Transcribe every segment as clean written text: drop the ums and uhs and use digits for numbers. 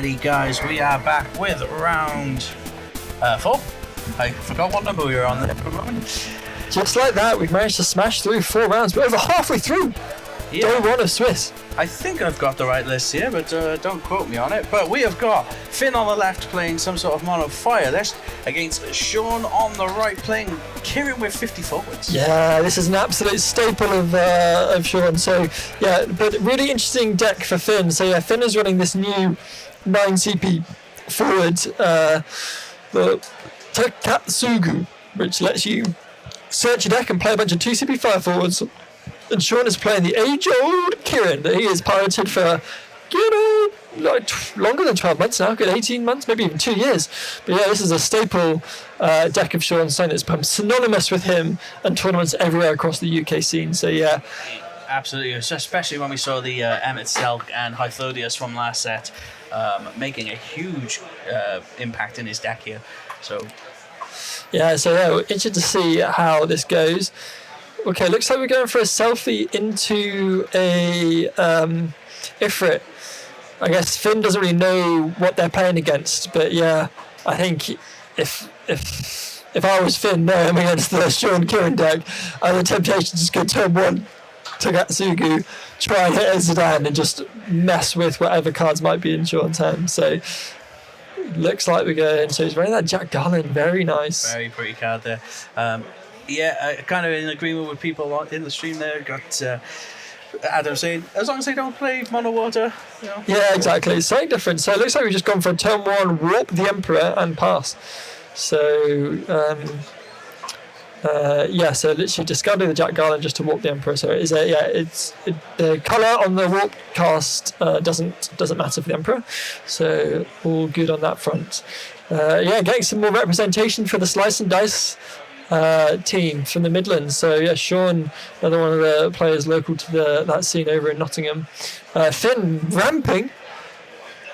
Alrighty, guys, we are back with round 4. I forgot what number we were on there for a moment. Just like that, we've managed to smash through 4 rounds. We're over halfway through. Yeah. Day 1 of Swiss. I think I've got the right list here, but don't quote me on it. But we have got Finn on the left playing some sort of mono fire list against Shaun on the right playing Kirin with 50 forwards. Yeah, this is an absolute staple of Shaun. So yeah, but really interesting deck for Finn. So yeah, Finn is running this new 9 CP forward, the Takatsugu, which lets you search your deck and play a bunch of 2 CP fire forwards. And Shaun is playing the age-old Kirin that he has piloted for, longer than 12 months now, good 18 months, maybe even 2 years. But yeah, this is a staple deck of Shaun's, something that's become synonymous with him and tournaments everywhere across the UK scene. So yeah. Absolutely, especially when we saw the Emmett Selk and Hythodius from last set making a huge impact in his deck here. So yeah, we're interested to see how this goes. Okay, looks like we're going for a selfie into a Ifrit. I guess Finn doesn't really know what they're playing against, but yeah, I think if I was Finn, I'm against the Shaun Kirin deck, I had the temptation to just go turn 1 Takatsugu, try and hit a Zidane and just mess with whatever cards might be in Shaun's hand. So looks like we're going. So he's running that Jack Garland, very nice. Very pretty card there. Kind of in agreement with people in the stream there. Got Adam saying, as long as they don't play mono water. You know. Yeah, exactly. It's something different. So it looks like we've just gone for turn 1, warp the Emperor and pass. So so literally discarding the Jack Garland just to warp the Emperor. So it is the colour on the warp cast doesn't matter for the Emperor. So all good on that front. Getting some more representation for the Slice and Dice team from the Midlands. So yeah, Shaun, another one of the players local to that scene over in Nottingham. Finn ramping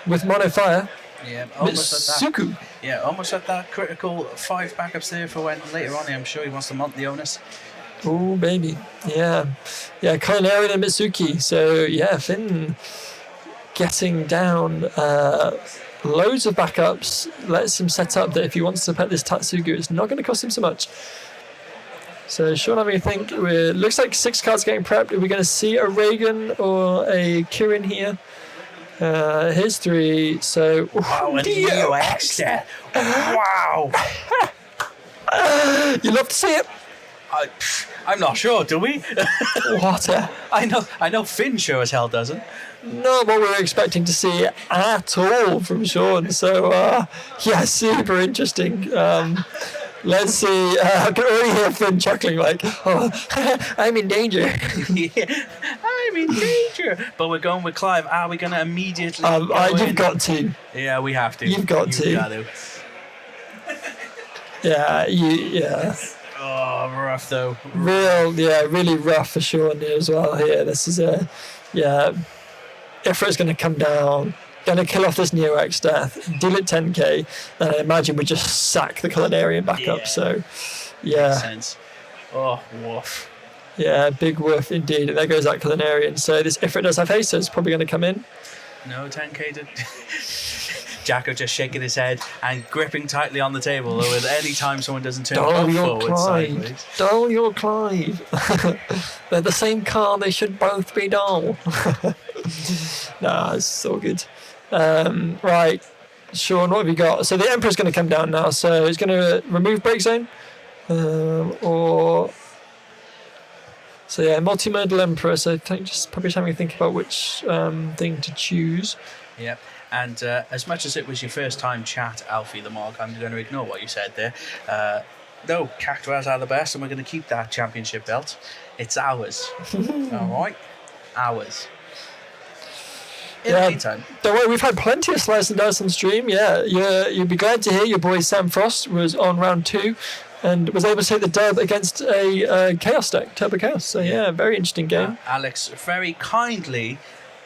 with mono fire. Yeah, almost at that. Yeah, almost at that critical 5 backups there for when later on I'm sure he wants to mount the onus. Oh baby, yeah, Culinarian and Mitsuki. So yeah, Finn getting down loads of backups, lets him set up that if he wants to pet this Tatsugu, it's not going to cost him so much. So Shaun having a think. Looks like 6 cards getting prepped. Are we going to see a Reagan or a Kirin here? Here's 3. So wow, and Neo X there. Wow. You love to see it. I'm not sure, do we? What? I know Finn sure as hell doesn't. Not what we were expecting to see at all from Shaun. So super interesting. Let's see. I can already hear Finn chuckling like, "Oh, I'm in danger." Yeah, I'm in danger. But we're going with Clive. Are we going to immediately? You've got to. Yeah, we have to. You've got to. Yeah. Oh, rough though. Really rough for Shaun here as well. Here, this is Ifrit's going to come down, going to kill off this Neo X death, deal it 10k, and I imagine we just sack the Culinarian back up. So, yeah. Makes sense. Oh, woof. Yeah, big woof indeed. And there goes that Culinarian. So this Ifrit does have haste, so it's probably going to come in. No 10k to... Jacko just shaking his head and gripping tightly on the table. With any time someone doesn't turn forward sideways. Dull your Clive. They're the same car. They should both be dull. Nah, it's so good. Right, Shaun, what have you got? So the Emperor's going to come down now. So he's going to remove Break Zone, multimodal Emperor. So I think just probably having to think about which thing to choose. Yep. And as much as it was your first time chat, Alfie the Mog, I'm going to ignore what you said there. No, Cactuars are the best, and we're going to keep that championship belt. It's ours. All right? Ours. In the meantime. Don't worry, we've had plenty of Slice and Dice on stream. Yeah, you'd be glad to hear your boy Sam Frost was on round 2 and was able to take the dub against a Chaos deck, Turbo Chaos. So yeah, very interesting game. Alex very kindly,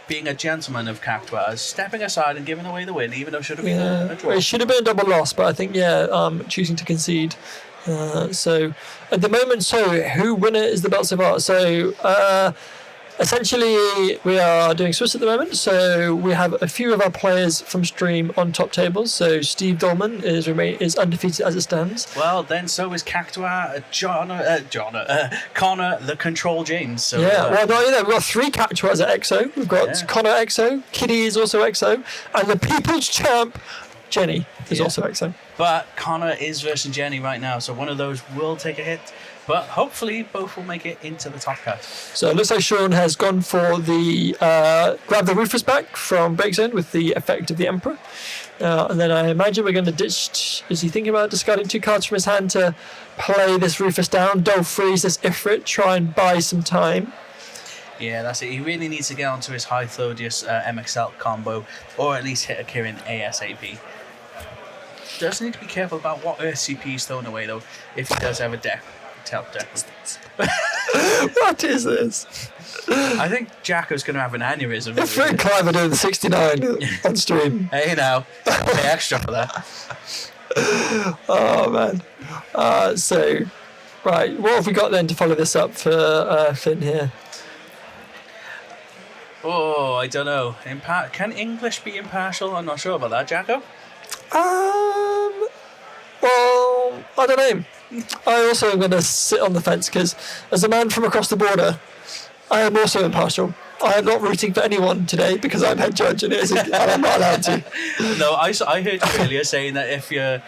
being a gentleman of Cactuars, stepping aside and giving away the win, even though it should have been a draw. It should have been a double loss, but I think, choosing to concede. So, at the moment, who winner is the belt so far? So, essentially, we are doing Swiss at the moment, so we have a few of our players from stream on top tables. So Steve Dolman is undefeated as it stands. Well, then so is Cactuar, Connor, the Control James. So, Well, not only that, we've got 3 Cactuars at EXO. We've got Connor EXO, Kitty is also EXO, and the People's Champ, Jenny, is also EXO. But Connor is versus Jenny right now, so one of those will take a hit. But hopefully both will make it into the top cut. So it looks like Shaun has gone for the grab the Rufus back from Breakzone with the effect of the Emperor. And then I imagine we're going to ditch... Is he thinking about discarding 2 cards from his hand to play this Rufus down, Dole freeze this Ifrit, try and buy some time? Yeah, that's it. He really needs to get onto his High Thodius MXL combo, or at least hit a Kirin ASAP. Does need to be careful about what Earth CP he's thrown away, though, if he does have a deck. What is this? I think Jacko's going to have an aneurysm. If Rick Cliver doing the 69 on stream. Hey, now. Pay extra for that. Oh, man. Right, what have we got then to follow this up for Finn here? Oh, I don't know. Can English be impartial? I'm not sure about that, Jacko. Well, I don't know. I also am going to sit on the fence because, as a man from across the border, I am also impartial. I am not rooting for anyone today because I'm head judge and I'm not allowed to. No, I heard you earlier saying that if you're,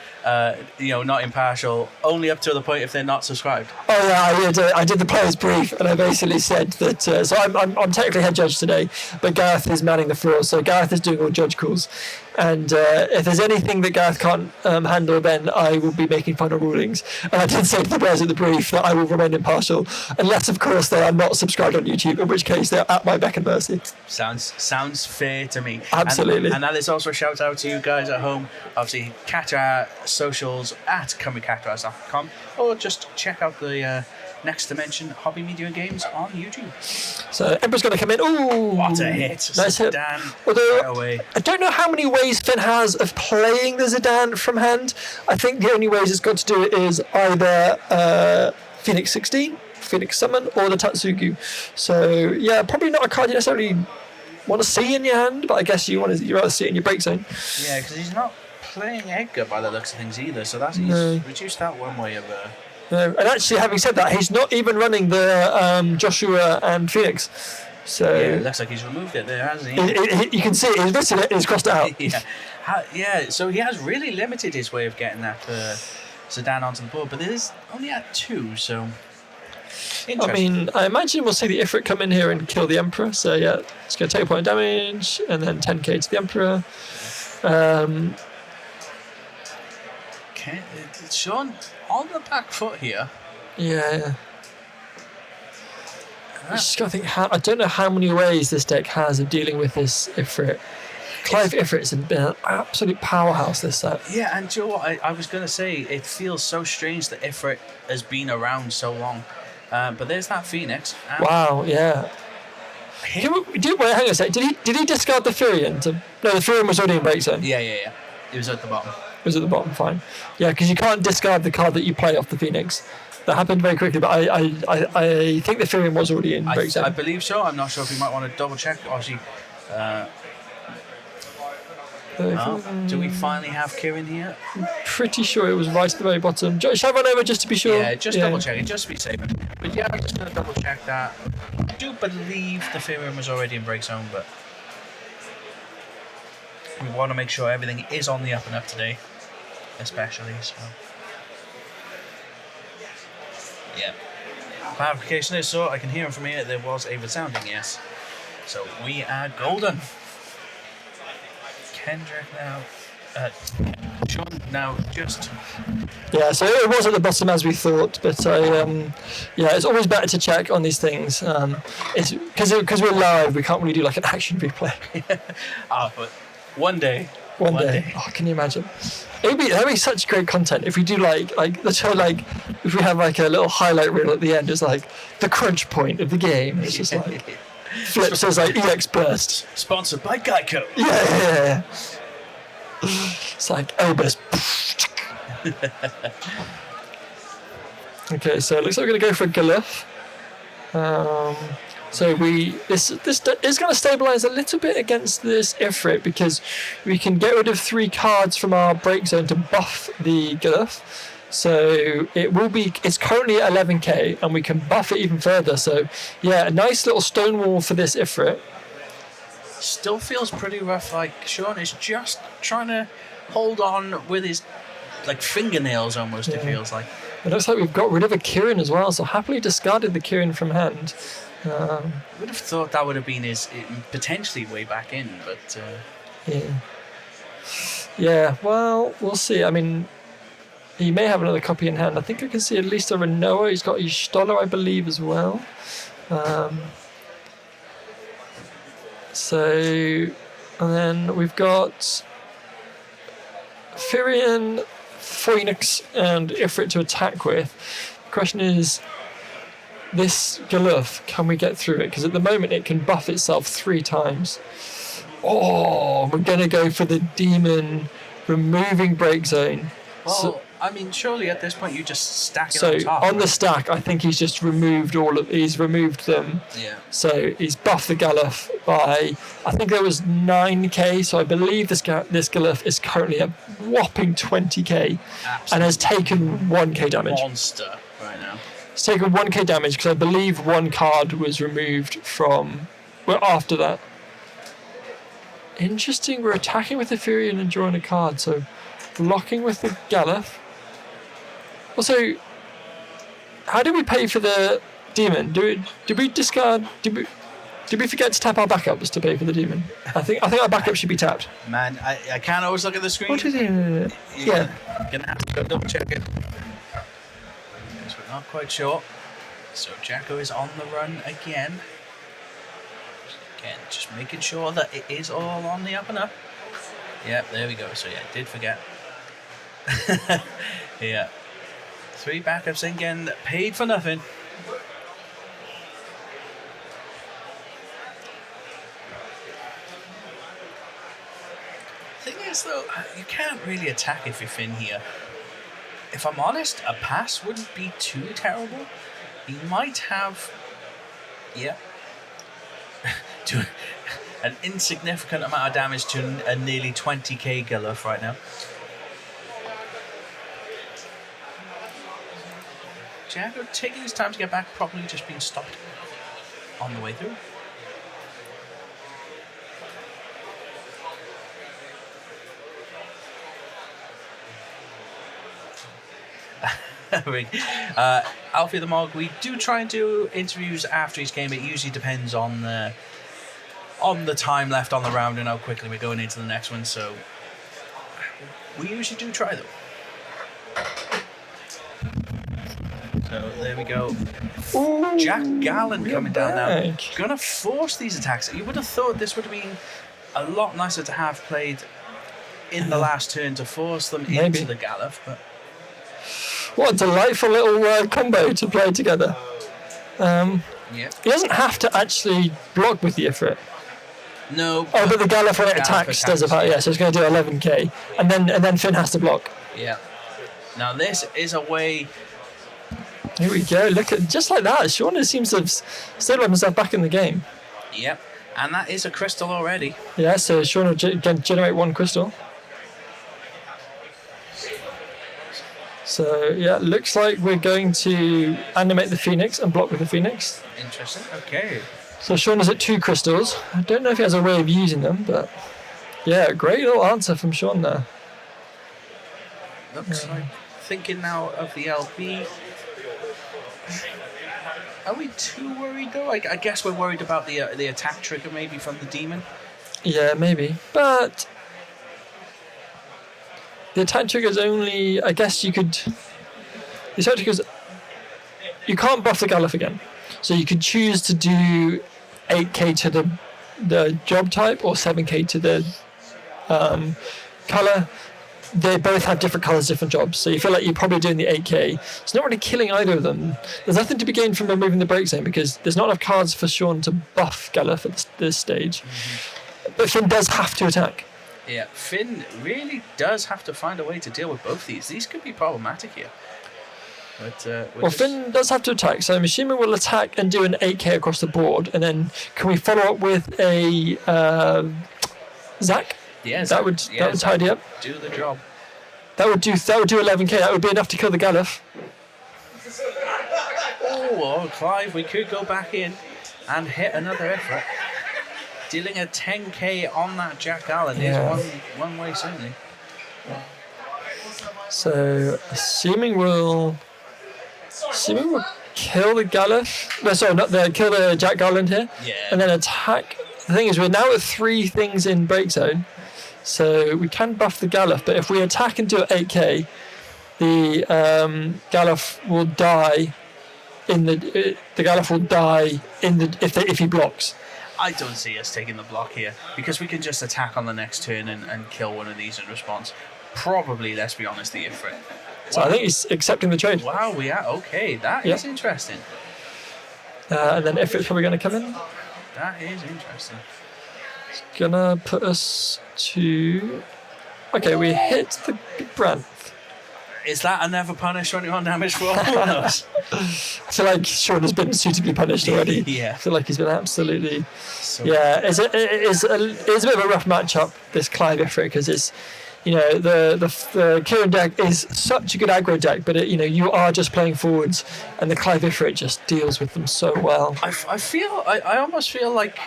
not impartial, only up to the point if they're not subscribed. Oh yeah, I did the players brief and I basically said that. So I'm technically head judge today, but Gareth is manning the floor. So Gareth is doing all judge calls, and if there's anything that Gareth can't handle, then I will be making final rulings. And I did say to the players in the brief that I will remain impartial, unless of course they are not subscribed on YouTube, in which case they're at my beck and mercy. Sounds fair to me. Absolutely. And that is also a shout out to you guys at home. Obviously, Cactuar socials at cactuars.com, or just check out the Next Dimension Hobby Media and Games on YouTube. So Emperor's going to come in. Ooh, what a hit! Nice hit. Zidane, although right away. I don't know how many ways Finn has of playing the Zidane from hand. I think the only ways it's got to do it is either Phoenix 16, Phoenix Summon, or the Tatsugu. So yeah, probably not a card you necessarily want to see in your hand, but I guess you rather see it in your break zone. Yeah, because he's not playing Edgar by the looks of things either, so he's reduced that one way of. No, and actually, having said that, he's not even running the Joshua and Phoenix. So yeah, it looks like he's removed it there, hasn't he? You can see it. He's written it. He's crossed it out. Yeah. So he has really limited his way of getting that Zidane onto the board, but there's only at 2, so. I mean, I imagine we'll see the Ifrit come in here and kill the Emperor. So yeah, it's going to take a point of damage, and then 10k to the Emperor. Okay, Shaun on the back foot here. Yeah. I just got to think. I don't know how many ways this deck has of dealing with this Ifrit. Clive Ifrit's been an absolute powerhouse this set. Yeah, and do you know what? I was going to say, it feels so strange that Ifrit has been around so long. But there's that Phoenix. Wow, yeah. Wait, hang on a sec. Did he discard the Furion? No, the Furion was already in break zone. Yeah. It was at the bottom. It was at the bottom, fine. Yeah, because you can't discard the card that you play off the Phoenix. That happened very quickly, but I think the Furion was already in break zone. I believe so. I'm not sure if you might want to double check. Obviously, do we finally have Kirin here? I'm pretty sure it was right at the very bottom. Shall I run over just to be sure? Yeah, double check it, just to be safe. But yeah, I'm just going to double check that. I do believe the Furion was already in break zone, but we want to make sure everything is on the up and up today, especially. So, yeah. Clarification is so I can hear him from here. There was a resounding yes. So we are golden. Kendrick now. Shaun now just. Yeah, so it was at the bottom as we thought, but it's always better to check on these things. It's because we're live, we can't really do like an action replay. But one day. One day. Oh, can you imagine? That'd be such great content if we do like if we have like a little highlight reel at the end. It's like the crunch point of the game. It's just like flips says like EX burst. Sponsored by Geico. Yeah. It's like Elbus. Okay, so it looks like we're going to go for a Galuf. So this is going to stabilise a little bit against this Ifrit because we can get rid of 3 cards from our break zone to buff the Gulf. So it's currently at 11k and we can buff it even further. So yeah, a nice little stone wall for this Ifrit. Still feels pretty rough. Like Shaun is just trying to hold on with his fingernails almost. It feels like. It looks like we've got rid of a Kirin as well. So happily discarded the Kirin from hand. I would have thought that would have been his potentially way back in, but yeah. Well, we'll see. I mean, he may have another copy in hand. I think I can see at least a Renoa. He's got a Stoller, I believe, as well. And then we've got Firion, Phoenix, and Ifrit to attack with. The question is, this Galuf, can we get through it? Because at the moment it can buff itself 3 times. Oh, we're going to go for the Demon, removing break zone. Well, I mean, surely at this point you just stack it so on top. On the stack, I think he's just removed he's removed them. Yeah. So he's buffed the Galuf by, I think there was 9k, so I believe this Galuf is currently a whopping 20k. Absolutely. And has taken 1k damage. Monster right now. It's taken 1k damage because I believe 1 card was removed after that. Interesting, we're attacking with the Furion and drawing a card, so blocking with the Galuf. Also, how did we pay for the Demon? Did we discard? Did we forget to tap our backups to pay for the Demon? I think our backup should be tapped. Man, I can't always look at the screen. What is it? Yeah. Gonna have to go double check it. Because we're not quite sure. So Jacko is on the run again. Again, just making sure that it is all on the up and up. Yeah, there we go. So yeah, did forget. Yeah. 3 backups in again, paid for nothing. Thing is though, you can't really attack if you're Finn here. If I'm honest, a pass wouldn't be too terrible. He might have, to an insignificant amount of damage to a nearly 20k Guluf right now. Jagger taking his time to get back, probably just being stopped on the way through. Alfie the Mog, we do try and do interviews after each game. It usually depends on the time left on the round and how quickly we're going into the next one. So we usually do try though. So there we go. Ooh, Jack Gallen coming down now. back. Gonna force these attacks. You would have thought this would have been a lot nicer to have played in the last turn to force them Maybe. into the Galuf, but What a delightful little combo to play together. yeah. He doesn't have to actually block with the Ifrit. No. Oh, but the Galuf when it Galuf attacks does attacks, about, yeah, so it's going to do 11k. And then Finn has to block. Yeah. Now this is a way. Here we go. Look at just like that. Shaun seems to have stabilised himself back in the game. Yep. And that is a crystal already. Yeah, so Shaun will generate 1 crystal. So yeah, looks like we're going to animate the Phoenix and block with the Phoenix. Interesting. Okay. So Shaun is at 2 crystals. I don't know if he has a way of using them, but yeah, great little answer from Shaun there. Looks like thinking now of the LB. Are we too worried though? I guess we're worried about the attack trigger maybe from the demon. Yeah, maybe. But the attack trigger is only, I guess you could. The attack trigger is. You can't buff the Galuf again. So you could choose to do 8k to the job type or 7k to the colour. They both have different colours, different jobs. So you feel like you're probably doing the 8k. It's not really killing either of them. There's nothing to be gained from removing the break zone because there's not enough cards for Shaun to buff Galuf at this stage. Mm-hmm. But Finn does have to attack. Yeah, Finn really does have to find a way to deal with both these. These could be problematic here. But Well, Finn does have to attack, so I'm assuming we'll attack and do an 8k across the board, and then can we follow up with a Zach? Yeah, that would tidy up. Do the job. That would do 11k. That would be enough to kill the Galuf. Oh, Clive, we could go back in and hit another effort. Dealing a 10k on that Jack Allen is one way certainly. So assuming we'll kill the Galuf. No, sorry, kill the Jack Garland here. Yeah. And then attack. The thing is, we're now at 3 things in break zone, so we can buff the Galuf. But if we attack and do 8k, the Galuf will die. The Galuf will die if he blocks. I don't see us taking the block here because we can just attack on the next turn and kill one of these in response. Probably, let's be honest, the Ifrit. So I think he's accepting the trade. Wow, we are okay. That is interesting. And then Ifrit's probably going to come in. That is interesting. It's gonna put us to. Okay, we hit the Brandt. Is that a never punish 21 damage for? Who knows? I feel like Shaun has been suitably punished already. Yeah. I feel like he's been absolutely. It's a bit of a rough matchup, this Clive Ifrit, because it's. The Kirin deck is such a good aggro deck, but you are just playing forwards, and the Clive Ifrit just deals with them so well. I almost feel like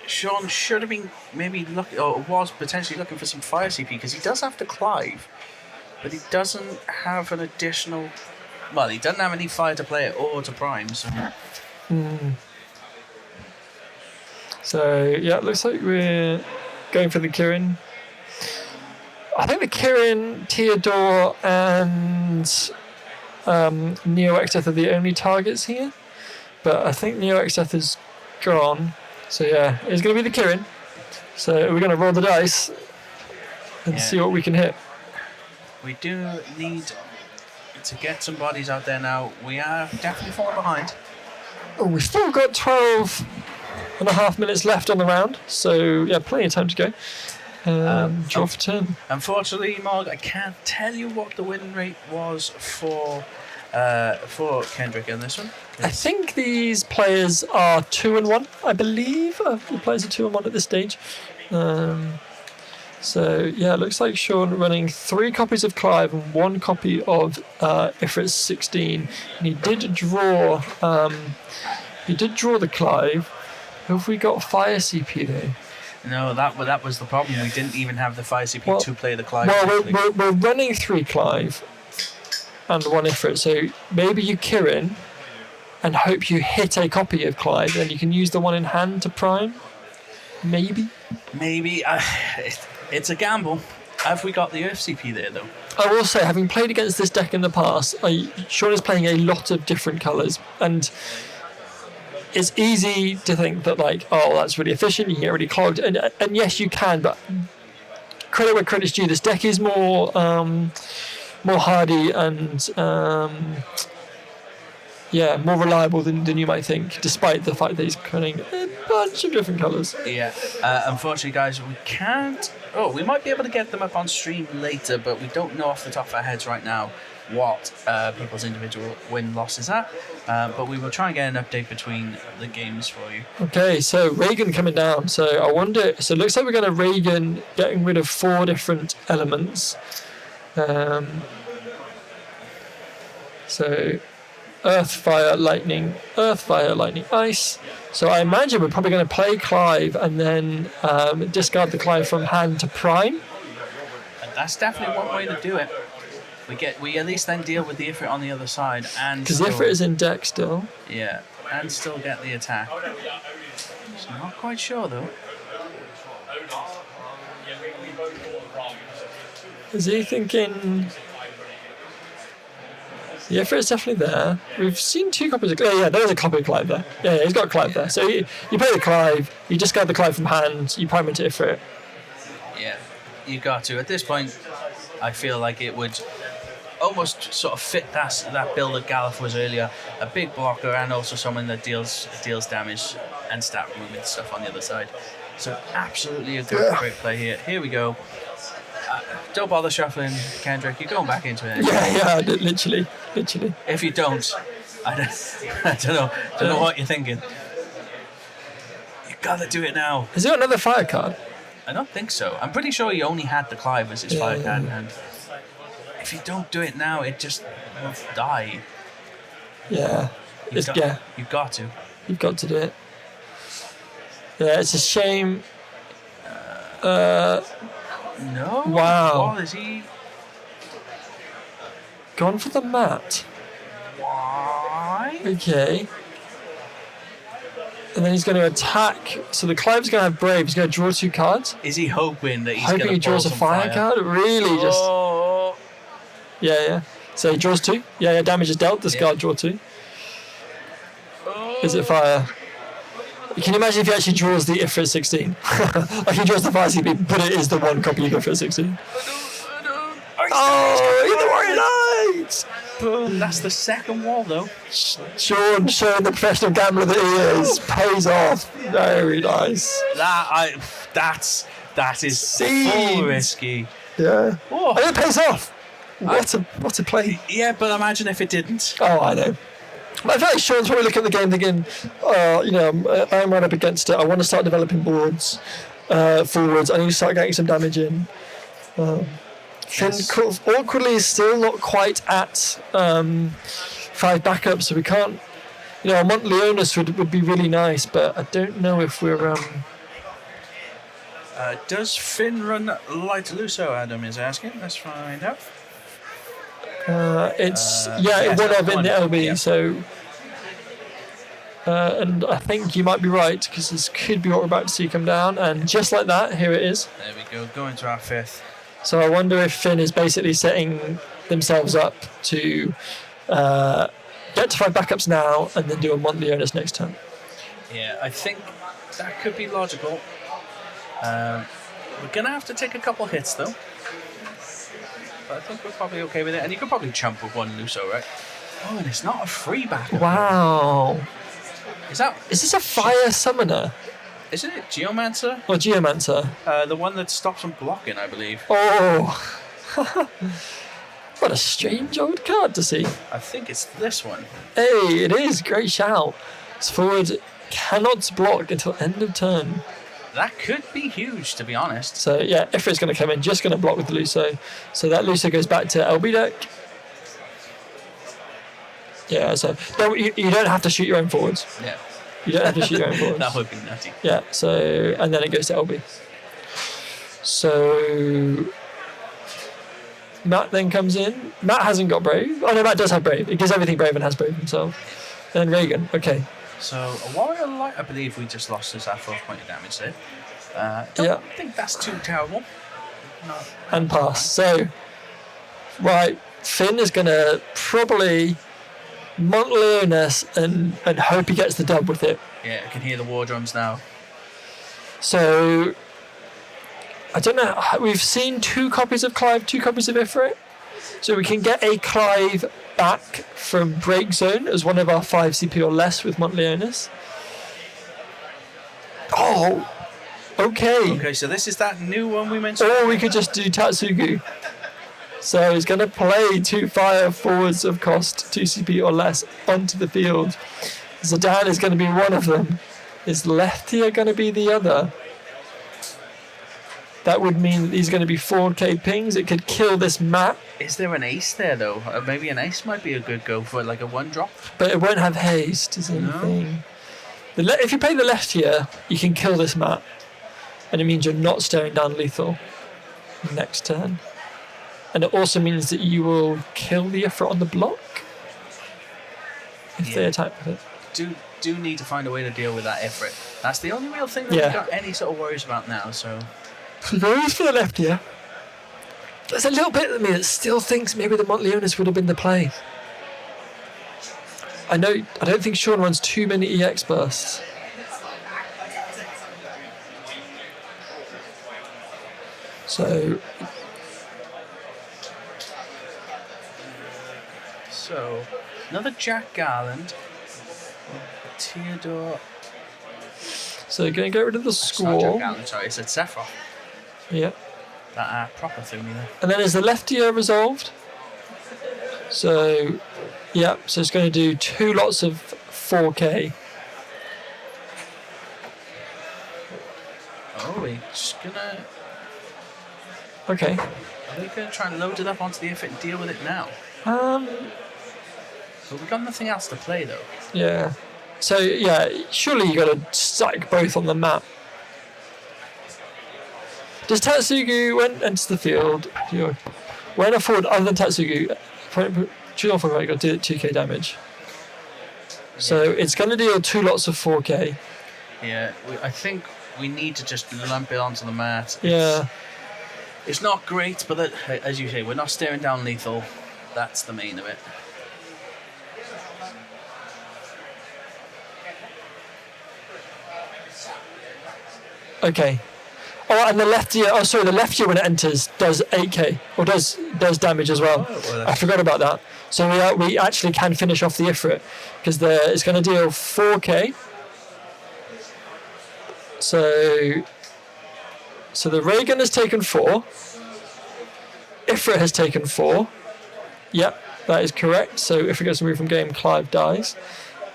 Shaun should have been maybe looking, or was potentially looking for some fire CP, because he does have the Clive, but he doesn't have an additional. Well, he doesn't have any fire to play it or to prime. So. So yeah, it looks like we're going for the Kirin. I think the Kirin, Theodore, and Neo Exdeath are the only targets here. But I think Neo Exdeath is gone. So yeah, it's going to be the Kirin. So we're going to roll the dice and see what we can hit. We do need to get some bodies out there now. We are definitely falling behind. Oh, we've still got 12.5 minutes left on the round. So yeah, plenty of time to go. Draw for turn. Unfortunately, Morg, I can't tell you what the win rate was for Kendrick in this one. I think these players are 2-1. I believe the players are 2-1 at this stage. So yeah, it looks like Shaun running 3 copies of Clive and 1 copy of Ifrit's 16, and he did draw the Clive. Have we got fire CP there? No, that was the problem. We didn't even have the fire CP to play the Clive. Well, we're running 3 Clive and 1 Ifrit, so maybe you Kirin and hope you hit a copy of Clive, and you can use the one in hand to prime. Maybe. It's a gamble. Have we got the Earth CP there, though? I will say, having played against this deck in the past, Shaun is playing a lot of different colours, and it's easy to think that, that's really efficient, you can get really clogged, and yes, you can, but credit where credit's due, this deck is more hardy and more reliable than you might think, despite the fact that he's playing a bunch of different colours. Yeah, unfortunately, guys, we can't. Oh, we might be able to get them up on stream later, but we don't know off the top of our heads right now what people's individual win-losses are. But we will try and get an update between the games for you. Okay, so Reagan coming down. So I wonder. So it looks like we're going to Reagan getting rid of 4 different elements. So Earth, Fire, Lightning, Ice. So I imagine we're probably going to play Clive and then discard the Clive from hand to prime. And that's definitely one way to do it. We at least then deal with the Ifrit on the other side, and because Ifrit is in deck still. Yeah, and still get the attack. So I'm not quite sure though. Is he thinking? The Ifrit is definitely there. We've seen 2 copies of. Oh yeah, there's a copy of Clive there. Yeah, he's got Clive there. So you play the Clive, you discard the Clive from hand, you prime into Ifrit. Yeah, you got to. At this point, I feel like it would almost sort of fit that build that Galuf was earlier. A big blocker and also someone that deals damage and stat movement stuff on the other side. So absolutely a great play here. Here we go. Don't bother shuffling, Kendrick. You're going back into it. Yeah, literally. If you don't, I don't know what you're thinking. You gotta do it now. Has he got another fire card? I don't think so. I'm pretty sure he only had the Clive as his fire card, and if you don't do it now, it just will die. Yeah. You've got to. You've got to do it. Yeah, it's a shame. No. Wow. What is he? Gone for the mat. Why? Okay. And then he's going to attack. So the Clive's going to have Brave. He's going to draw 2 cards. Is he hoping that he's going to he draws a fire card? Really? Oh. Yeah. So he draws 2. Yeah, damage is dealt. Discard, draw 2. Is it fire? Can you imagine if he actually draws the Ifrit 16? Like he draws the fire CP, but it is the one copy you get for 16. Oh, he's the Warrior Knight! That's the second wall, though. Shaun, showing the professional gambler that he is, pays off. Very nice. That is Seeds. full risky. Yeah. Oh. And it pays off. What a play. Yeah, but imagine if it didn't. Oh, I know. I feel like Shaun's probably looking at the game thinking, I'm right up against it. I want to start developing boards forwards. I need to start getting some damage in. Finn awkwardly is still not quite at 5 backups, so we can't. A monthly onus would be really nice, but I don't know if we're. Does Finn run Light Luso? Adam is asking. Let's find out. It's yes, one of in the LB, yeah. So. And I think you might be right, because this could be what we're about to see come down, and just like that, here it is. There we go, going to our 5th. So I wonder if Finn is basically setting themselves up to get to 5 backups now, and then do a monthly onus next turn. Yeah, I think that could be logical. We're going to have to take a couple hits, though. But I think we're probably okay with it. And you could probably chump with 1 Luso, right? Oh, and it's not a free backup. Wow. Is this a fire summoner? Isn't it Geomancer? Or Geomancer? The one that stops from blocking, I believe. Oh. What a strange old card to see. I think it's this one. Hey, it is. Great shout. This forward cannot block until end of turn. That could be huge, to be honest. So, yeah, Ifrit's going to come in, just going to block with the Luso. So that Luso goes back to LB deck. Yeah, so you don't have to shoot your own forwards. Yeah. You don't have to shoot your own forwards. That would be nutty. Yeah, so, and then it goes to LB. So, Matt then comes in. Matt hasn't got Brave. Oh no, Matt does have Brave. He gives everything Brave and has Brave himself. And then Reagan, okay. So, a Warrior Light, I believe we just lost us our 4th point of damage there. Don't think that's too terrible. No. And pass. So, right, Finn is going to probably monthly onus and hope he gets the dub with it. Yeah, I can hear the war drums now. So, I don't know. We've seen 2 copies of Clive, 2 copies of Ifrit. So we can get a Clive back from Break Zone as one of our 5 CP or less with monthly onus. Oh, okay. Okay, so this is that new one we mentioned. Or we could just do Tatsugu. So he's going to play 2 fire forwards of cost 2 CP or less onto the field. Zidane is going to be one of them. Is Leftia going to be the other? That would mean that he's going to be 4K pings. It could kill this map. Is there an ace there, though? Maybe an ace might be a good go for like a 1-drop. But it won't have haste, is anything. If you play the Leftia, you can kill this map. And it means you're not staring down lethal next turn. And it also means that you will kill the Ifrit on the block if they attack with it. Do need to find a way to deal with that Ifrit. That's the only real thing that we've got any sort of worries about now, so... Goes for the left here. There's a little bit of me that still thinks maybe the monthly onus would have been the play. I don't think Shaun runs too many EX bursts. So another Jack Garland, Theodore. So going to get rid of the It's not score. Jack Garland, sorry, it's Sephiroth. Yeah. That proper threw me there. And then is the leftier resolved? So, yeah, so it's going to do 2 lots of 4K. Oh, we're just gonna. Okay. Are we gonna try and load it up onto the Ifrit and deal with it now? But we've got nothing else to play though. Yeah. So, yeah, surely you got to stack both on the map. Does Tatsugu, when enters the field, when a forward other than Tatsugu, choose off you got to do 2k damage. So it's going to deal 2 lots of 4k. Yeah, I think we need to just lump it onto the mat. Yeah. It's not great, but as you say, we're not staring down lethal. That's the main of it. Okay. Oh, and the leftier when it enters does 8k or does damage as well. Oh, well, I forgot about that. So we actually can finish off the Ifrit because it's going to deal 4k. So the ray gun has taken 4. Ifrit has taken 4. Yep, that is correct. So Ifrit gets removed from game, Clive dies.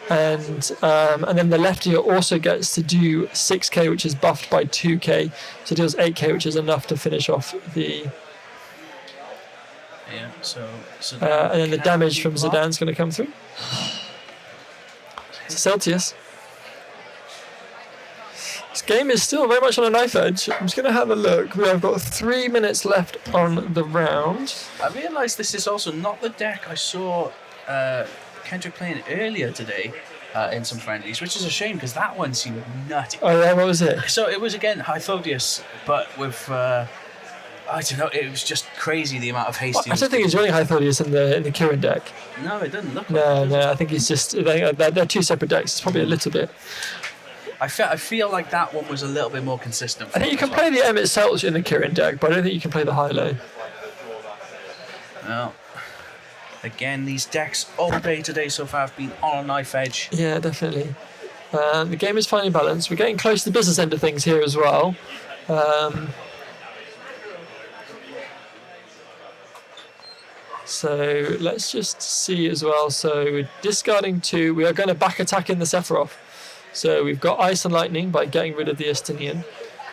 And then the lefty also gets to do 6k, which is buffed by 2k, so it deals 8k, which is enough to finish off the. Yeah. So and then the damage from Zidane's going to come through. Celsius. This game is still very much on a knife edge. I'm just going to have a look. We have got 3 minutes left on the round. I realised this is also not the deck I saw. Kendrick playing earlier today in some friendlies, which is a shame because that one seemed nutty. Oh yeah, what was it? So it was again Hythodius, but with I don't know, it was just crazy the amount of haste. I don't think he's running Hythodius in the Kirin deck. No, it doesn't look. No, like it, I think he's just they're 2 separate decks. It's probably a little bit. I feel like that one was a little bit more consistent. I think you can play the Emmett Selch in the Kirin deck, but I don't think you can play the Hilo. No. Again, these decks all day today so far have been on a knife edge. Yeah, definitely. The game is finally balanced. We're getting close to the business end of things here as well. So let's just see as well. So we're discarding 2. We are going to back attack in the Sephiroth. So we've got Ice and Lightning by getting rid of the Estinian.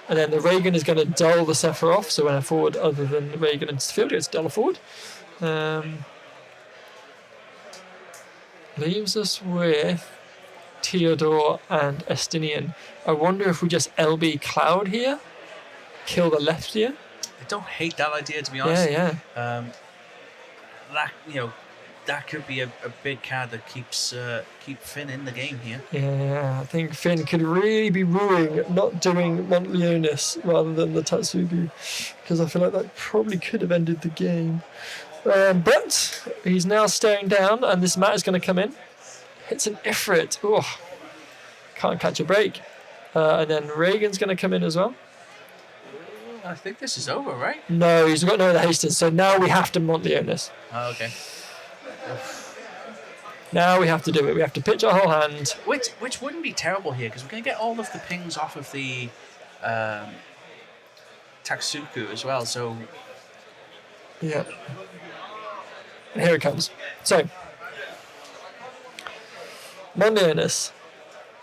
And then the Reagan is going to dull the Sephiroth. So when a forward other than the Reagan into the field, it's dull a forward. Leaves us with Theodore and Estinian. I wonder if we just LB Cloud here, kill the left here. I don't hate that idea, to be honest. Yeah. That could be a big card that keep Finn in the game here. Yeah, I think Finn could really be ruining not doing Montleonis rather than the Tatsugi, because I feel like that probably could have ended the game. But he's now staring down, and this mat is going to come in. Hits an Ifrit. Oh, can't catch a break. And then Reagan's going to come in as well. I think this is over, right? No, he's got no other hasted, so now we have to Montleonis. Oh, okay. Now we have to do it. We have to pitch our whole hand. Which wouldn't be terrible here, because we're going to get all of the pings off of the Taksuku as well, so... Yeah. And here it comes. So, Montleonis,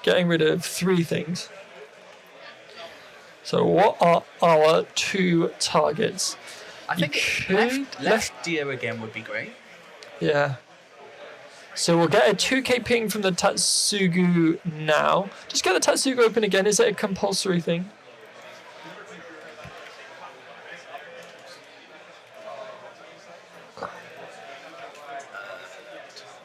getting rid of 3 things. So what are our 2 targets? I think left deer again would be great. Yeah. So we'll get a 2k ping from the Tatsugu now. Just get the Tatsugu open again. Is it a compulsory thing?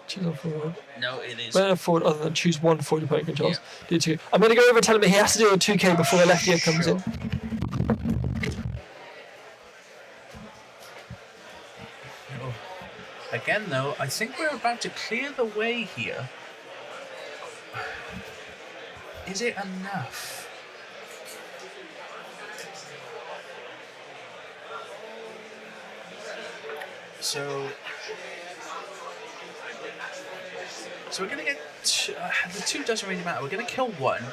Choose a forward. No, it is. When a forward other than choose 1 40 point controls. Yeah. Do 2. I'm going to go over and tell him that he has to do a 2k before the left ear comes in. Oh. Again, though, I think we're about to clear the way here. Is it enough? So we're going to get... the 2 doesn't really matter. We're going to kill 1.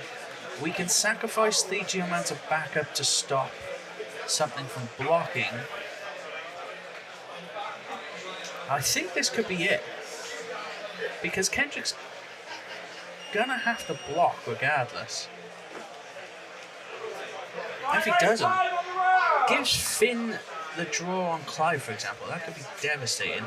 We can sacrifice the Geomanta back up to stop something from blocking. I think this could be it. Because Kendrick's gonna have to block regardless. If he doesn't, gives Finn the draw on Clive, for example. That could be devastating.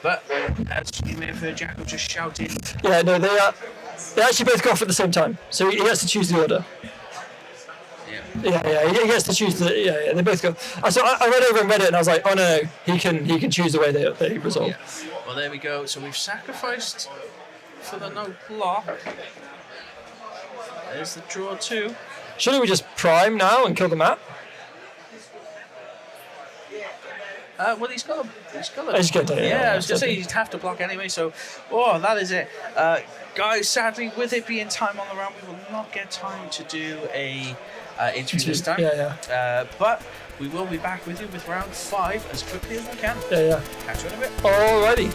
But as you may have heard Jacko just shouting. Yeah, no, they actually both go off at the same time, so he gets to choose the order. Yeah, he gets to choose the. Yeah, they both go. So I read over and read it, and I was like, oh no, he can choose the way they resolve. Yeah. Well, there we go. So we've sacrificed for the no block. There's the draw too. Shouldn't we just prime now and kill the map? Well, he's got a. He's got to, yeah, I was going to say he'd have to block anyway, so. Oh, that is it. Guys, sadly, with it being time on the round, we will not get time to do a interview this time. Yeah. But we will be back with you with round 5 as quickly as we can. Yeah. Catch you in a bit. Alrighty.